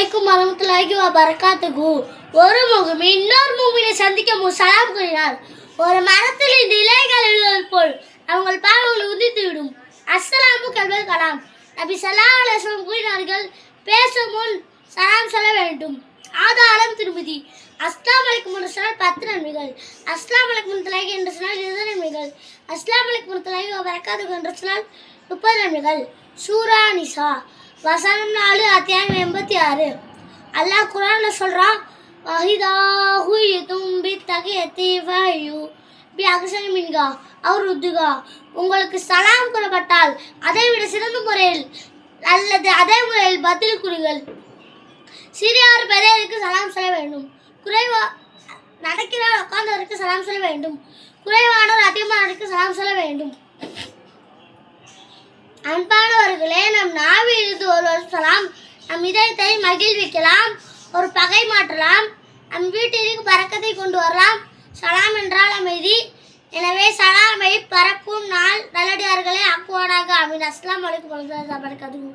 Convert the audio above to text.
அலைக்கும் வரமத்துல்லாஹி வ பரக்காத்துஹு. ஒரு முஃமின் இன்னொரு முஃமினை சந்திக்க சலாம் கூறினார். ஒரு மரத்தில் இந்த இலைகள் எழுதுவது போல் அவங்கள் பாவங்கள் உதித்துவிடும். அஸ்ஸலாமு கல்வல் கலாம். நபி ஸல்லல்லாஹு அலைஹி வஸல்லம் கூறினார்கள், பேசும் முன் சலாம் சொல்ல வேண்டும். ஆதாரம் திருமதி. அஸ்ஸலாமு அலைக்கும் என்று சொன்னால் 10 நன்மைகள். அஸ்ஸலாமு அலைக்கும் வரமத்துல்லாஹி என்று சொன்னால் 20 நன்மைகள். அஸ்ஸலாமு அலைக்கும் வரமத்துல்லாஹி வ பரக்காத்துஹு என்று சொன்னால் 30 நன்மைகள். சூரா நிசா வசனம் 4 அத்தியாயம் 86. அல்லாஹ் குர்ஆன்ல சொல்றான், வஹிதாஹு யதும்பி தகியத்தி ஃபயு பி அக்ஸரி மின்கா அவர் ருத்துகா. உங்களுக்கு சலாம் கூறப்பட்டால் அதை விட சிறந்த முறையில் அல்லது அதே முறையில் பதில் கூறுங்கள். சிறியார் பெரியவருக்கு சலாம் சொல்ல வேண்டும். நடக்கிறார் உட்கார்ந்தவருக்கு சலாம் சொல்ல வேண்டும். குறைவானவர் அதிகமானவருக்கு சலாம் சொல்ல வேண்டும். அன்பானவர்களே, நம் நாவில் இருந்து ஒருவர் சலாம் நம் இதயத்தை மகிழ்விக்கலாம், ஒரு பகை மாற்றலாம், நம் வீட்டிற்கு பரக்கத்தை கொண்டு வரலாம். சலாம் என்றால் அமைதி. எனவே சலாமை பரப்பும் நாள் நல்லடியார்களே ஆக்குவானாக. அமீன். அஸ்ஸலாமு அலைக்கும் வரஹ்மத்துல்லாஹி வ பரக்காத்துஹு.